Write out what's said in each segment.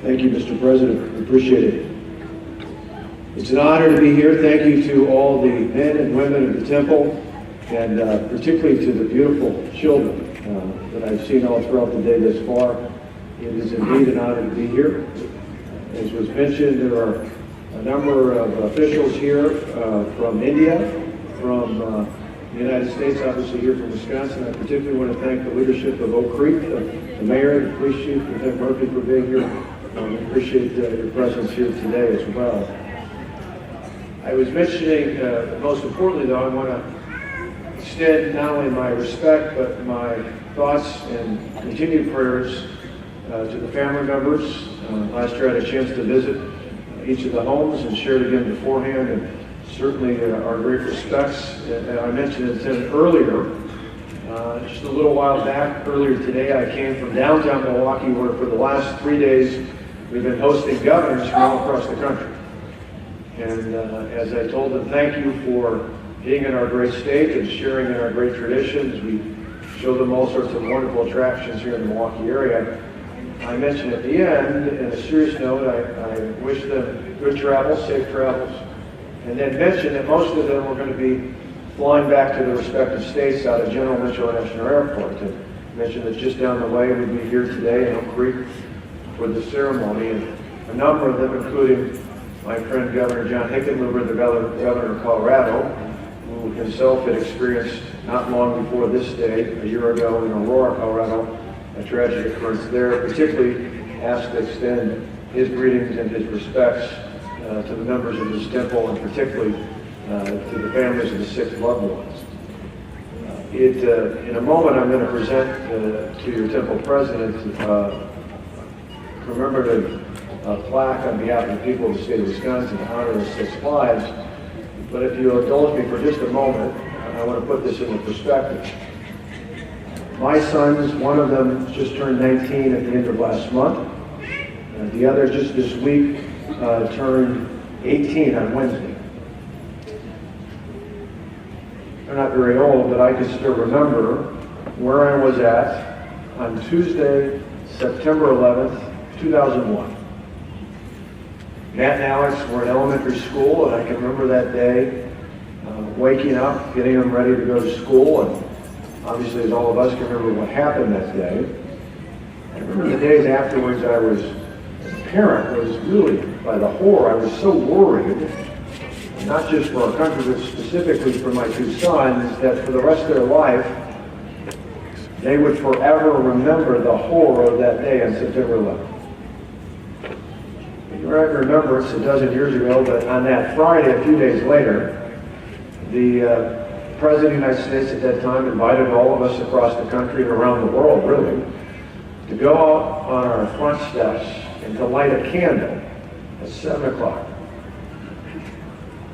Thank you, Mr. President. We appreciate it. It's an honor to be here. Thank you to all the men and women of the temple, and particularly to the beautiful children that I've seen all throughout the day thus far. It is indeed an honor to be here. As was mentioned, there are a number of officials here from India, from the United States, obviously here from Wisconsin. I particularly want to thank the leadership of Oak Creek, the mayor, the police chief, Lieutenant Murphy for being here. I appreciate your presence here today as well. I was mentioning, most importantly though, I want to extend not only my respect, but my thoughts and continued prayers to the family members. Last year I had a chance to visit each of the homes and shared again beforehand, and certainly our great respects. I mentioned it earlier, just a little while back, earlier today, I came from downtown Milwaukee, where for the last 3 days we've been hosting governors from all across the country. And as I told them, thank you for being in our great state and sharing in our great traditions. We show them all sorts of wonderful attractions here in the Milwaukee area. I mentioned at the end, in a serious note, I wish them good travels, safe travels, and then mention that most of them were going to be flying back to their respective states out of General Mitchell International Airport. And mention that just down the way we'd be here today in Oak Creek for the ceremony, and a number of them, including my friend Governor John Hickenlooper, the governor of Colorado, who himself had experienced not long before this day, a year ago in Aurora, Colorado, a tragic occurrence there, particularly asked to extend his greetings and his respects to the members of this temple, and particularly to the families of the Sikh loved ones. In a moment, I'm going to present to your temple president commemorative plaque on behalf of the people of the state of Wisconsin to honor the Sikhs' lives. But if you'll indulge me for just a moment, I want to put this into perspective. My sons, one of them just turned 19 at the end of last month. The other just this week turned 18 on Wednesday. They're not very old, but I can still remember where I was at on Tuesday, September 11th, 2001. Matt and Alex were in elementary school, and I can remember that day waking up, getting them ready to go to school, and obviously as all of us can remember what happened that day. I remember the days afterwards I was, as a parent, was really, by the horror, I was so worried, not just for our country, but specifically for my two sons, that for the rest of their life, they would forever remember the horror of that day on September 11th. You might remember it's a dozen years ago, but on that Friday, a few days later, the President of the United States at that time invited all of us across the country and around the world, really, to go out on our front steps and to light a candle at 7 o'clock.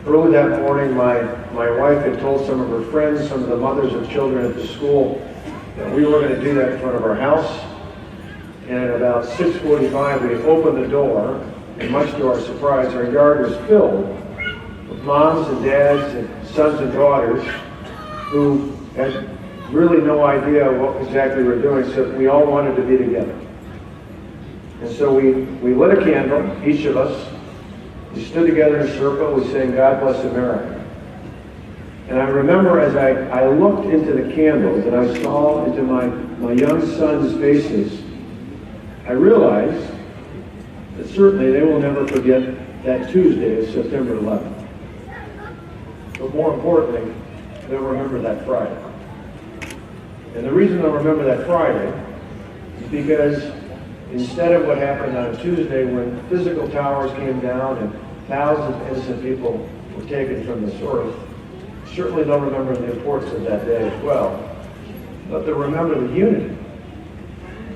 Early that morning, my wife had told some of her friends, some of the mothers of children at the school, that we were going to do that in front of our house. And at about 6:45, we opened the door, and much to our surprise, our yard was filled with moms and dads and sons and daughters who had really no idea what exactly we were doing, so we all wanted to be together. And so we lit a candle, each of us. We stood together in a circle, we sang God Bless America. And I remember as I looked into the candles and I saw into my young sons' faces, I realized that certainly they will never forget that Tuesday of September 11th. But more importantly, they'll remember that Friday. And the reason they'll remember that Friday is because instead of what happened on Tuesday when physical towers came down and thousands of innocent people were taken from this earth, certainly they'll remember the importance of that day as well. But they'll remember the unity.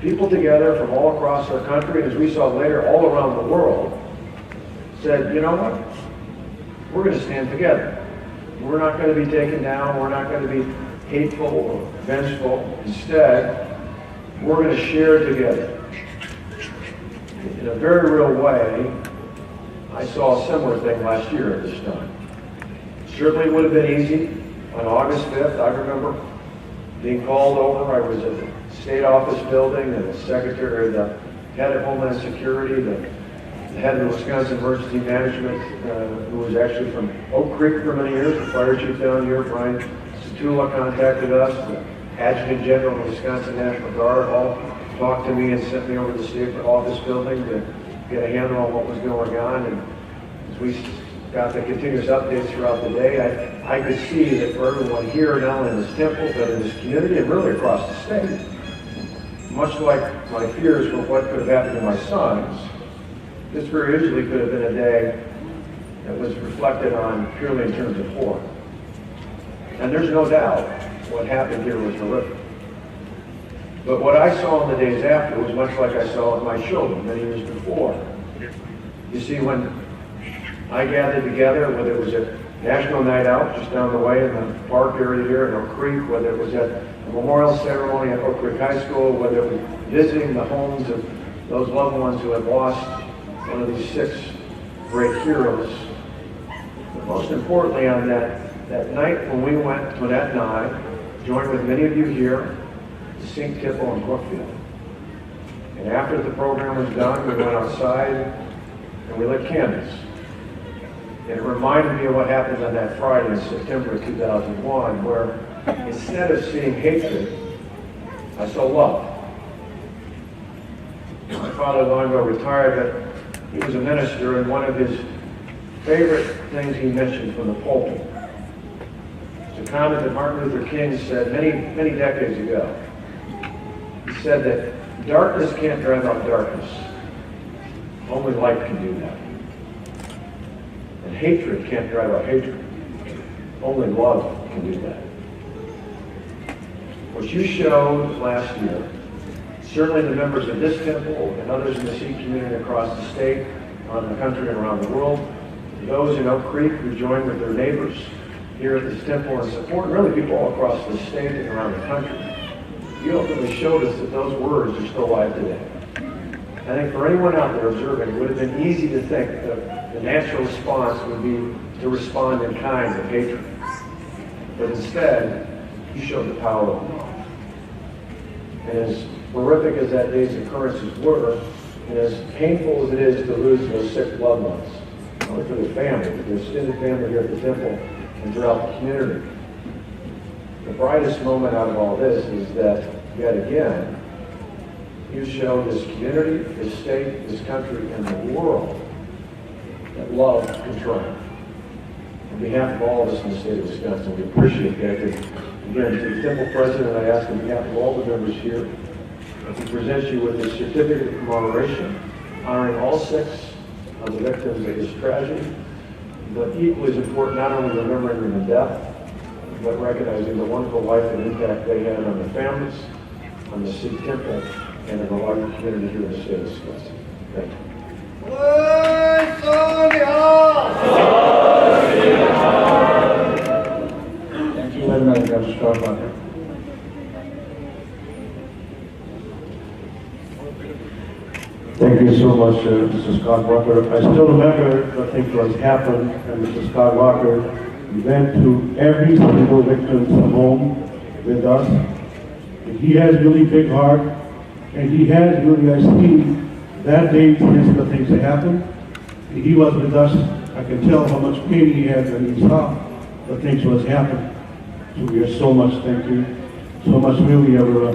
People together from all across our country, and as we saw later, all around the world, said, you know what? We're going to stand together. We're not going to be taken down. We're not going to be hateful or vengeful. Instead, we're going to share together. In a very real way, I saw a similar thing last year at this time. Certainly it would have been easy. On August 5th, I remember being called over. I was at the State Office building, and the Secretary of the head of Homeland Security, the head of the Wisconsin Emergency Management, who was actually from Oak Creek for many years, the fire chief down here, Brian Satula, contacted us, the Adjutant General of the Wisconsin National Guard, all talked to me and sent me over to the state office building to get a handle on what was going on. And as we got the continuous updates throughout the day, I could see that for everyone here, not only in this temple, but in this community and really across the state, much like my fears for what could have happened to my sons, this very easily could have been a day that was reflected on purely in terms of horror. And there's no doubt what happened here was horrific. But what I saw in the days after was much like I saw with my children many years before. You see, when I gathered together, whether it was at National Night Out just down the way in the park area here in Oak Creek, whether it was at a memorial ceremony at Oak Creek High School, whether it was visiting the homes of those loved ones who had lost one of these 6 great heroes. But most importantly, on that night when we went, Tonette and I, joined with many of you here, to Sink Tipple in Brookfield. And after the program was done, we went outside and we lit candles. And it reminded me of what happened on that Friday in September of 2001, where instead of seeing hatred, I saw love. My father long ago retired, but he was a minister, and one of his favorite things he mentioned from the pulpit was a comment that Martin Luther King said many decades ago. He said that darkness can't drive out darkness. Only light can do that. And hatred can't drive out hatred. Only love can do that. What you showed last year, certainly the members of this temple and others in the Sikh community across the state, around the country and around the world, those in Oak Creek who joined with their neighbors here at this temple and support, and really people all across the state and around the country, you ultimately showed us that those words are still alive today. I think for anyone out there observing, it would have been easy to think that the natural response would be to respond in kind with hatred. But instead, you showed the power of love. And as horrific as that day's occurrences were, and as painful as it is to lose those sick loved ones, not only for their family, but their extended family here at the temple and throughout the community, the brightest moment out of all this is that, yet again, you show this community, this state, this country, and the world that love can triumph. On behalf of all of us in the state of Wisconsin, we appreciate that. And again, to the temple president, I ask on behalf of all the members here to present you with a certificate of commemoration honoring all 6 of the victims of this tragedy, but equally as important, not only remembering them in death, but recognizing the wonderful life and impact they had on the families, on the Sikh temple, and in the larger community here in the state of Wisconsin. Thank you. Thank you very much, Dr. Scott. Thank you so much, Mr. Scott Walker. I still remember the thing that happened, and Mr. Scott Walker went to every single victim's home with us. And he has really big heart, and he has really, I see that day since the things that happened. And he was with us. I can tell how much pain he had when he saw the things that was happening. So we are so much thank you, so much really our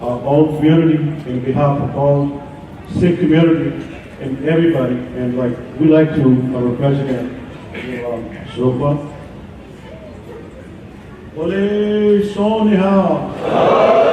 all community, in behalf of all Sikh community and everybody, and like we like to our president, Sofa. Bole So Nihal.